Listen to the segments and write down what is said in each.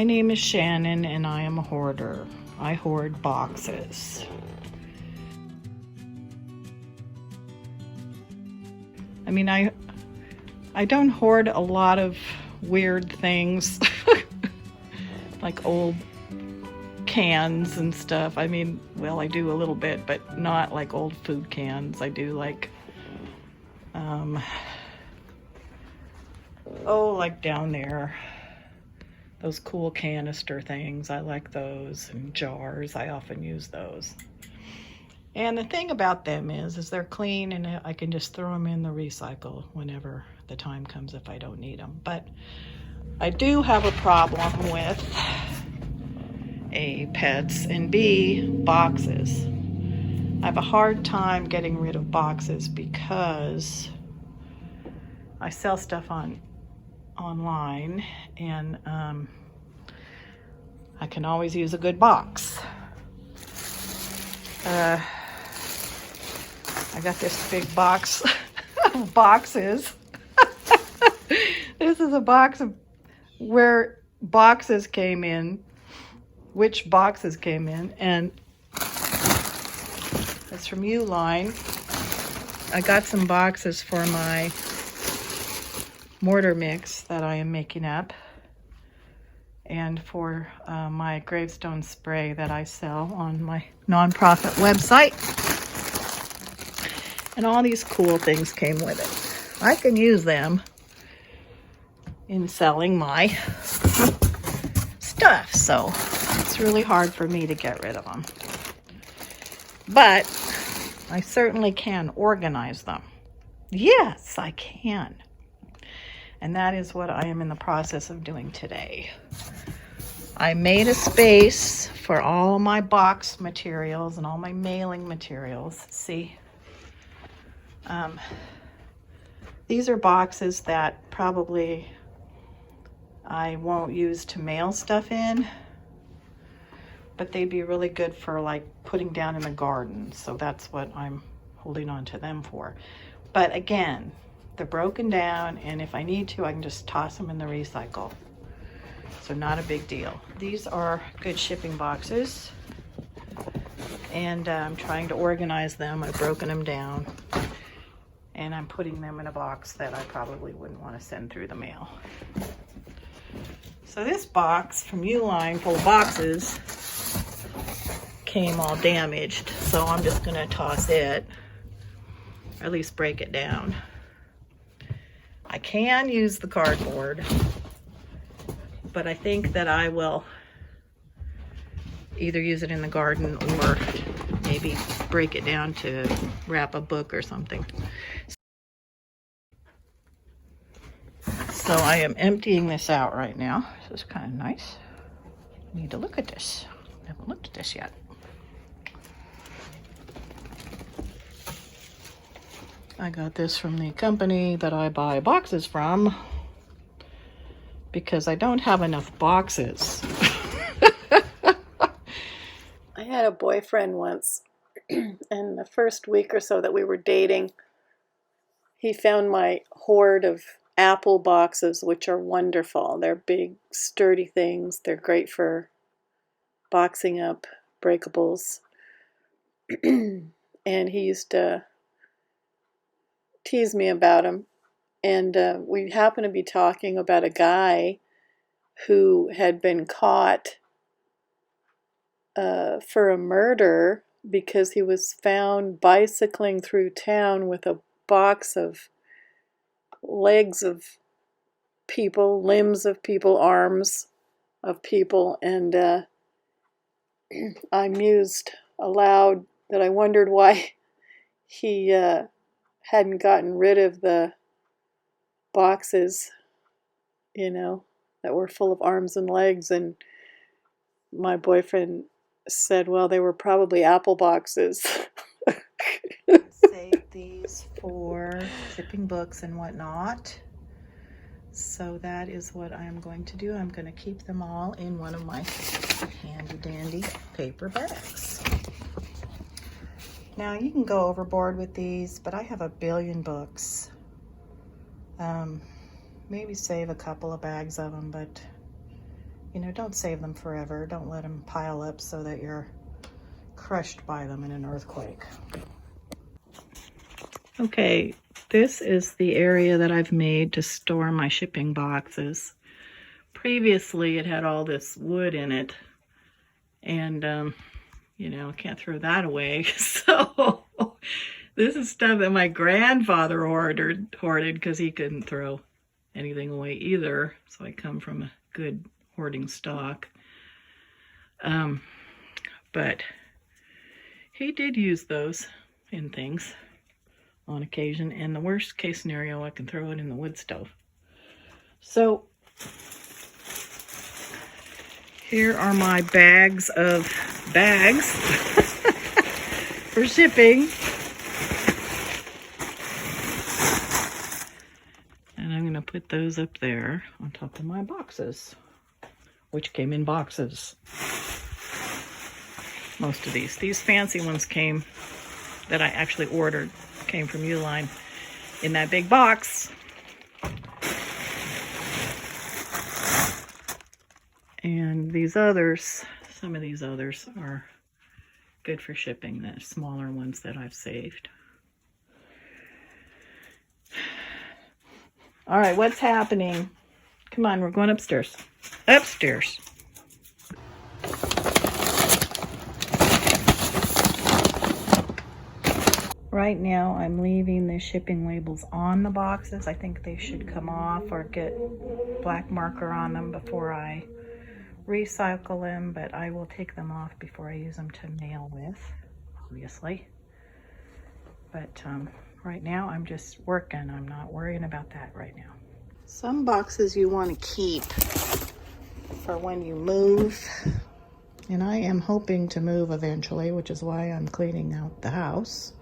My name is Shannon and I am a hoarder. I hoard boxes. I mean, I don't hoard a lot of weird things like old cans and stuff. I mean, well, I do a little bit, but not like old food cans. I do like, like down there, those cool canister things. I like those, and jars. I often use those. And the thing about them is they're clean and I can just throw them in the recycle whenever the time comes if I don't need them. But I do have a problem with A, pets, and B, boxes. I have a hard time getting rid of boxes because I sell stuff online and I can always use a good box. I got this big box of boxes. This is a box of where boxes came in, which boxes came in, and it's from Uline. I got some boxes for my mortar mix that I am making up, and for my gravestone spray that I sell on my nonprofit website. And all these cool things came with it. I can use them in selling my stuff, so it's really hard for me to get rid of them. But I certainly can organize them. Yes, I can. And that is what I am in the process of doing today. I made a space for all my box materials and all my mailing materials. See, these are boxes that probably I won't use to mail stuff in, but they'd be really good for like putting down in the garden. So that's what I'm holding on to them for. But again, they're broken down, and if I need to, I can just toss them in the recycle. So not a big deal. These are good shipping boxes, and I'm trying to organize them. I've broken them down, and I'm putting them in a box that I probably wouldn't want to send through the mail. So this box from Uline full of boxes came all damaged, so I'm just gonna toss it, or at least break it down. I can use the cardboard, but I think that I will either use it in the garden or maybe break it down to wrap a book or something. So I am emptying this out right now. This is kind of nice. I need to look at this. I haven't looked at this yet. I got this from the company that I buy boxes from because I don't have enough boxes. I had a boyfriend once, and the first week or so that we were dating, he found my hoard of Apple boxes, which are wonderful. They're big, sturdy things. They're great for boxing up breakables. And he used to tease me about them. And we happened to be talking about a guy who had been caught for a murder because he was found bicycling through town with a box of legs of people, limbs of people, arms of people, and I mused aloud that I wondered why he hadn't gotten rid of the boxes, that were full of arms and legs. And my boyfriend said, well, they were probably Apple boxes. Save these for shipping books and whatnot. So that is what I'm going to do. I'm going to keep them all in one of my handy dandy paper bags. Now you can go overboard with these, but I have a billion books. Maybe save a couple of bags of them, but You know, don't save them forever. Don't let them pile up so that you're crushed by them in an earthquake. Okay, this is the area that I've made to store my shipping boxes. Previously, it had all this wood in it, and you know, I can't throw that away. So this is stuff that my grandfather hoarded because he couldn't throw anything away either. So I come from a good hoarding stock. But he did use those in things on occasion. And the worst case scenario, I can throw it in the wood stove. So here are my bags of bags for shipping. And I'm going to put those up there on top of my boxes, which came in boxes. Most of these fancy ones came, that I actually ordered, came from Uline in that big box. And these others, some of these others are good for shipping, the smaller ones that I've saved. All right, what's happening? Come on, we're going upstairs. Upstairs. Right now, I'm leaving the shipping labels on the boxes. I think they should come off or get black marker on them before I recycle them, but I will take them off before I use them to mail with, obviously. But right now, I'm just working. I'm not worrying about that right now. Some boxes you want to keep for when you move. And I am hoping to move eventually, which is why I'm cleaning out the house.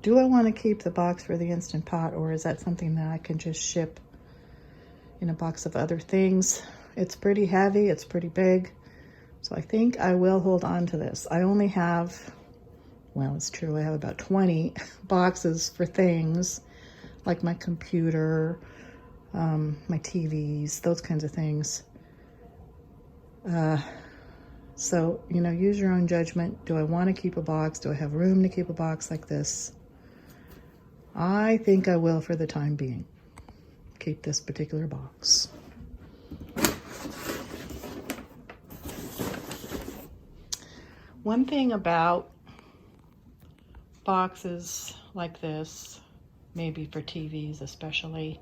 Do I want to keep the box for the Instant Pot, or is that something that I can just ship in a box of other things? It's pretty heavy, it's pretty big, so I think I will hold on to this. I only have, well, it's true, I have about 20 boxes for things like my computer, my TVs, those kinds of things. So, you know, use your own judgment. Do I want to keep a box? Do I have room to keep a box like this? I think I will for the time being. Keep this particular box. One thing about boxes like this, maybe for TVs especially,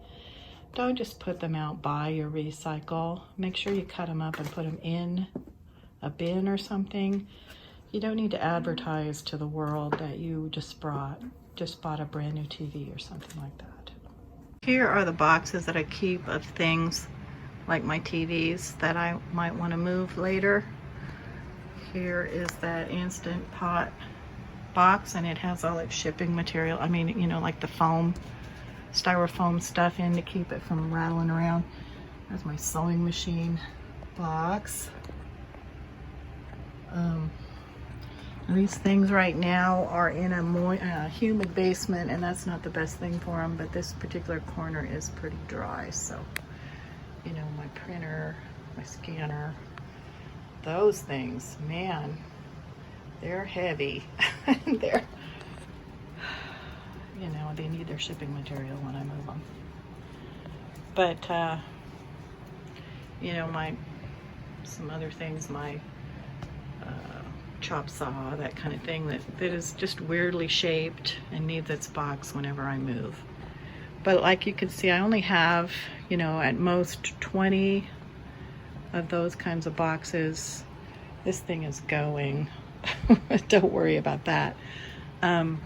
don't just put them out by your recycle. Make sure you cut them up and put them in a bin or something. You don't need to advertise to the world that you just bought a brand new TV or something like that. Here are the boxes that I keep of things like my TVs that I might want to move later. Here is that Instant Pot box, and it has all its shipping material. I mean, you know, like the foam, styrofoam stuff in to keep it from rattling around. There's my sewing machine box. These things right now are in a humid basement, and that's not the best thing for them, but this particular corner is pretty dry. So, you know, my printer, my scanner, those things, man, they're heavy. They're, you know, they need their shipping material when I move them. But, you know, some other things, my chop saw, that kind of thing that is just weirdly shaped and needs its box whenever I move. But like you can see, I only have, you know, at most 20 of those kinds of boxes. This thing is going. Don't worry about that. And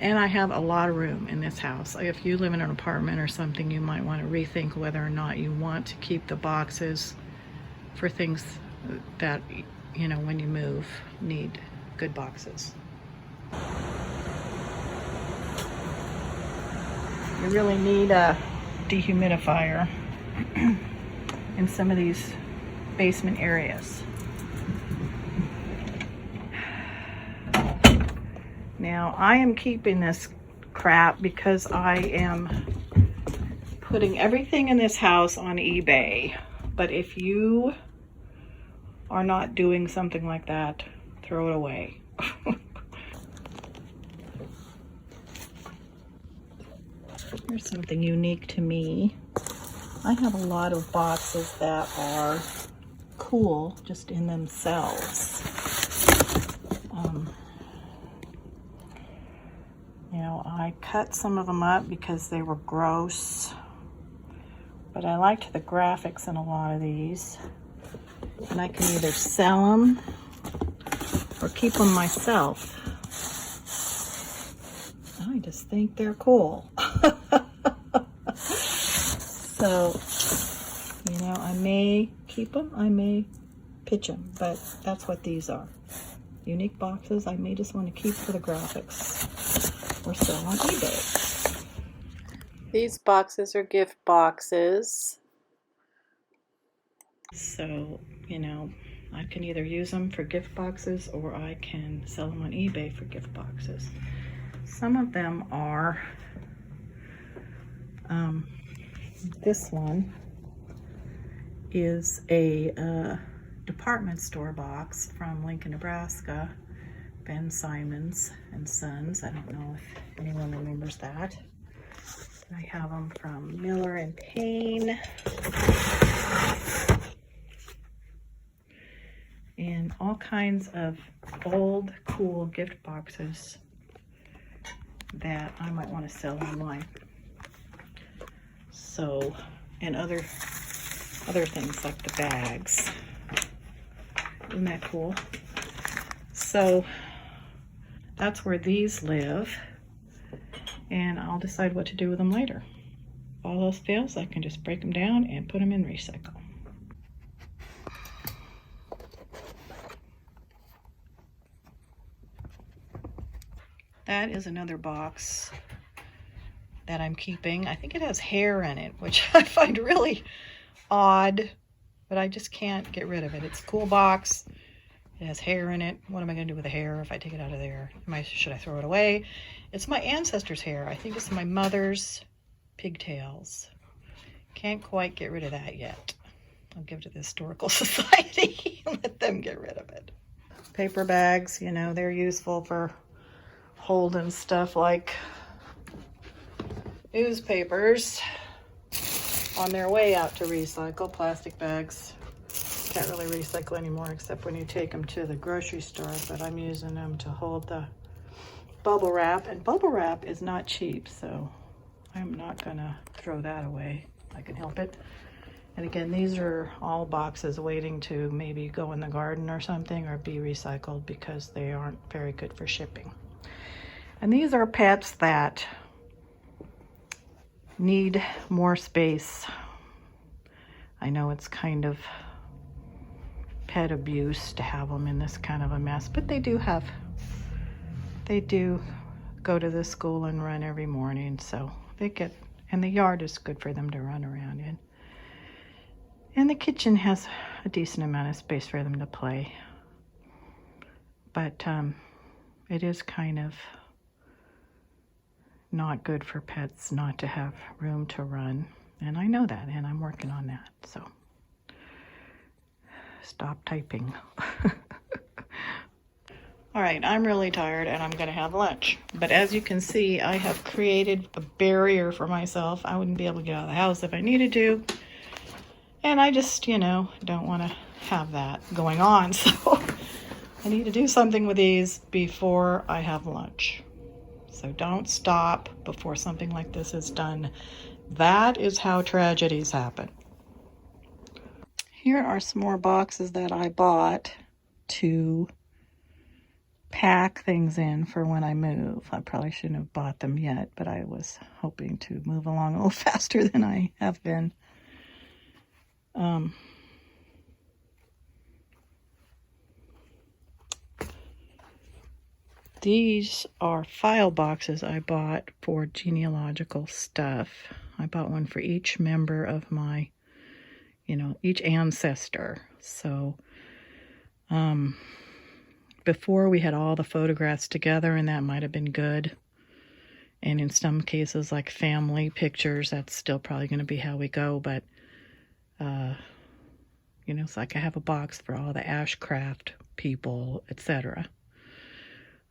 I have a lot of room in this house. If you live in an apartment or something, you might want to rethink whether or not you want to keep the boxes for things that, you know, when you move, need good boxes. You really need a dehumidifier in some of these basement areas. Now, I am keeping this crap because I am putting everything in this house on eBay. But if you are not doing something like that, throw it away. Here's something unique to me. I have a lot of boxes that are cool just in themselves. You know, I cut some of them up because they were gross, but I liked the graphics in a lot of these. And I can either sell them or keep them myself. I just think they're cool. So, you know, I may keep them, I may pitch them, but that's what these are. Unique boxes I may just want to keep for the graphics or sell on eBay. These boxes are gift boxes. So, you know, I can either use them for gift boxes or I can sell them on eBay for gift boxes. Some of them are, this one is a department store box from Lincoln, Nebraska, Ben Simons and Sons. I don't know if anyone remembers that. I have them from Miller and Payne. And all kinds of old, cool gift boxes that I might want to sell online. So, and other things like the bags. Isn't that cool? So that's where these live, and I'll decide what to do with them later. If all else fails, I can just break them down and put them in recycle. That is another box that I'm keeping. I think it has hair in it, which I find really odd, but I just can't get rid of it. It's a cool box. It has hair in it. What am I going to do with the hair if I take it out of there? Should I throw it away? It's my ancestors' hair. I think it's my mother's pigtails. Can't quite get rid of that yet. I'll give it to the Historical Society and let them get rid of it. Paper bags, you know, they're useful for holding stuff like newspapers on their way out to recycle. Plastic bags can't really recycle anymore except when you take them to the grocery store, but I'm using them to hold the bubble wrap, and bubble wrap is not cheap, so I'm not gonna throw that away if I can help it. And again, these are all boxes waiting to maybe go in the garden or something or be recycled because they aren't very good for shipping. And these are pets that need more space. I know it's kind of pet abuse to have them in this kind of a mess, but they do go to the school and run every morning, so and the yard is good for them to run around in. And the kitchen has a decent amount of space for them to play. But it is kind of not good for pets not to have room to run. And I know that, and I'm working on that, so stop typing. All right, I'm really tired and I'm gonna have lunch. But as you can see, I have created a barrier for myself. I wouldn't be able to get out of the house if I needed to. And I just, you know, don't want to have that going on. So I need to do something with these before I have lunch. So don't stop before something like this is done. That is how tragedies happen. Here are some more boxes that I bought to pack things in for when I move. I probably shouldn't have bought them yet, but I was hoping to move along a little faster than I have been. These are file boxes I bought for genealogical stuff. I bought one for each member of my, each ancestor. So, before we had all the photographs together, and that might have been good. And in some cases, like family pictures, that's still probably going to be how we go. But, you know, it's like I have a box for all the Ashcraft people, etc.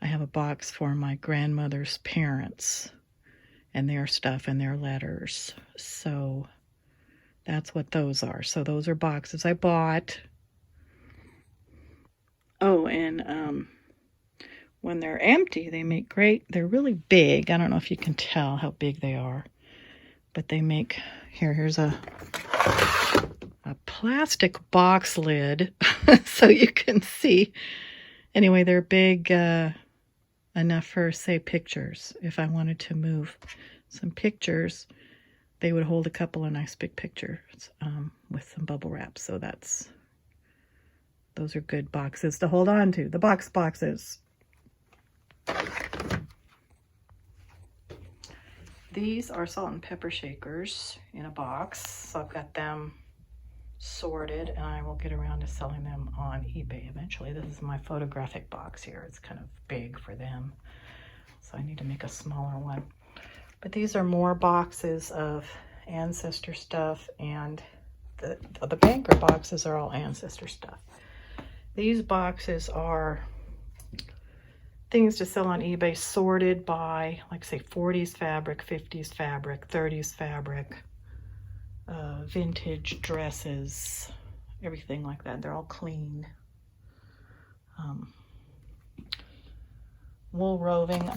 I have a box for my grandmother's parents and their stuff and their letters. So that's what those are. So those are boxes I bought. Oh, and when they're empty, they make great, they're really big. I don't know if you can tell how big they are, but they make, here's a plastic box lid so you can see. Anyway, they're big enough for, say, pictures. If I wanted to move some pictures, they would hold a couple of nice big pictures with some bubble wrap. So those are good boxes to hold on to, the boxes. These are salt and pepper shakers in a box. So I've got them sorted, and I will get around to selling them on eBay eventually. This is my photographic box here. It's kind of big for them, so I need to make a smaller one. But these are more boxes of ancestor stuff, and the banker boxes are all ancestor stuff. These boxes are things to sell on eBay, sorted by, like, say, 40s fabric, 50s fabric, 30s fabric, vintage dresses, everything like that. They're all clean. Wool roving.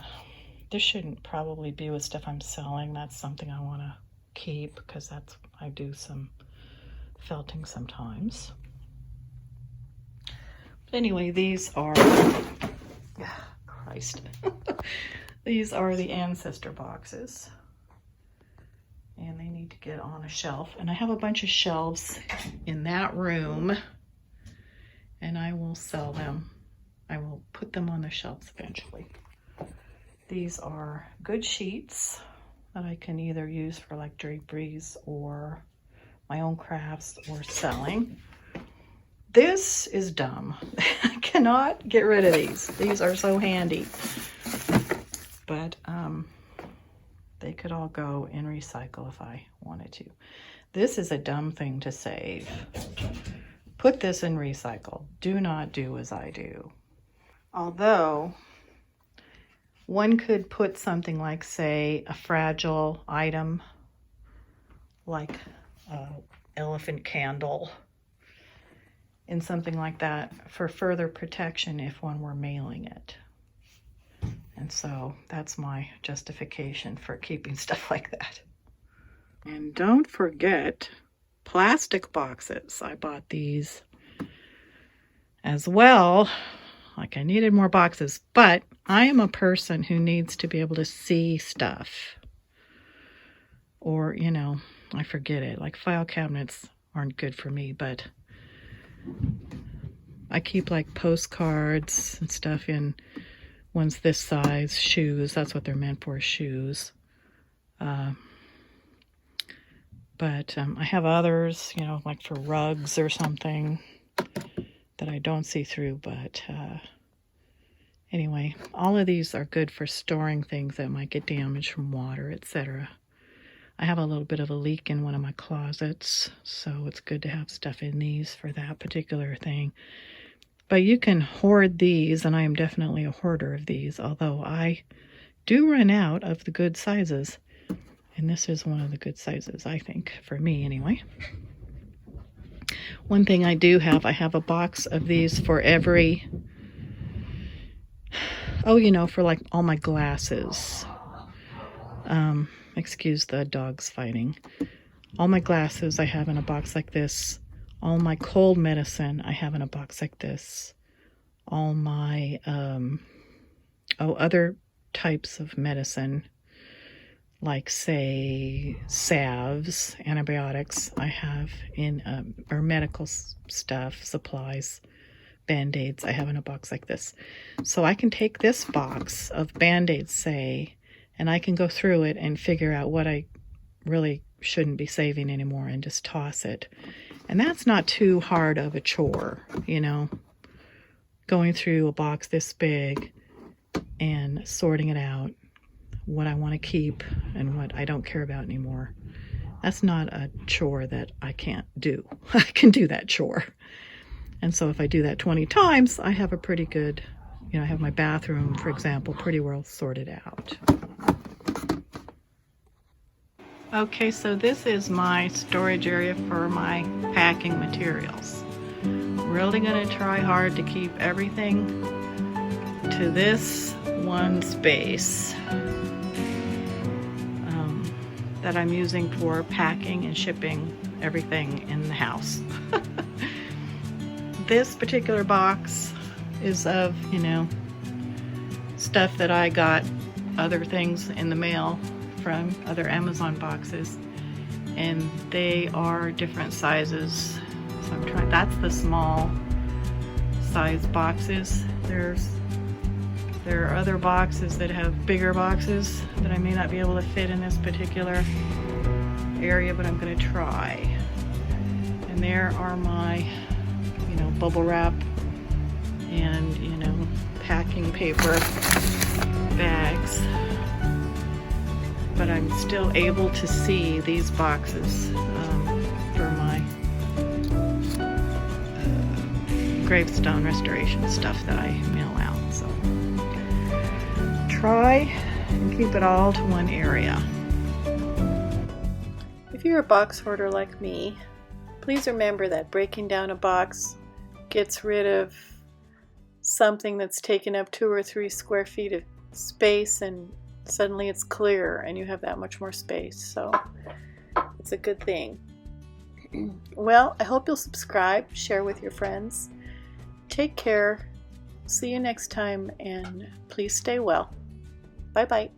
This shouldn't probably be with stuff I'm selling. That's something I want to keep because I do some felting sometimes. But anyway, these are, Christ. These are the ancestor boxes. And they need to get on a shelf. And I have a bunch of shelves in that room, and I will sell them. I will put them on the shelves eventually. These are good sheets that I can either use for like draperies or my own crafts or selling. This is dumb. I cannot get rid of these. These are so handy. But they could all go in recycle if I wanted to. This is a dumb thing to save. Put this in recycle. Do not do as I do. Although, one could put something like, say, a fragile item, like an elephant candle, in something like that for further protection if one were mailing it. And so that's my justification for keeping stuff like that. And don't forget plastic boxes. I bought these as well. Like, I needed more boxes, but I am a person who needs to be able to see stuff. Or, you know, I forget it. Like, file cabinets aren't good for me, but I keep like postcards and stuff in ones this size, shoes. That's what they're meant for, shoes. But I have others, you know, like for rugs or something that I don't see through. But anyway, all of these are good for storing things that might get damaged from water, etc. I have a little bit of a leak in one of my closets, so it's good to have stuff in these for that particular thing. But you can hoard these, and I am definitely a hoarder of these, although I do run out of the good sizes. And this is one of the good sizes, I think, for me anyway. One thing I do have, I have a box of these for every, oh, you know, for like all my glasses. Excuse the dogs fighting. All my glasses I have in a box like this. All my cold medicine I have in a box like this. All my other types of medicine, like, say, salves, antibiotics, I have in, or medical stuff, supplies, Band-Aids, I have in a box like this. So I can take this box of Band-Aids, say, and I can go through it and figure out what I really shouldn't be saving anymore and just toss it. And that's not too hard of a chore, you know, going through a box this big and sorting it out what I want to keep and what I don't care about anymore. That's not a chore that I can't do. I can do that chore. And so if I do that 20 times, I have a pretty good, I have my bathroom, for example, pretty well sorted out. Okay, so this is my storage area for my packing materials. Really gonna try hard to keep everything to this one space that I'm using for packing and shipping everything in the house. This particular box is of, stuff that I got other things in the mail from other Amazon boxes, and they are different sizes. So I'm trying, that's the small size boxes. There are other boxes that have bigger boxes that I may not be able to fit in this particular area, but I'm going to try. And there are my, bubble wrap and, packing paper bags. But I'm still able to see these boxes for my gravestone restoration stuff that I mail out. So try and keep it all to one area. If you're a box hoarder like me, please remember that breaking down a box gets rid of something that's taken up 2 or 3 square feet of space, and suddenly it's clear and you have that much more space. So it's a good thing. Well, I hope you'll subscribe, share with your friends. Take care. See you next time, and please stay well. Bye-bye.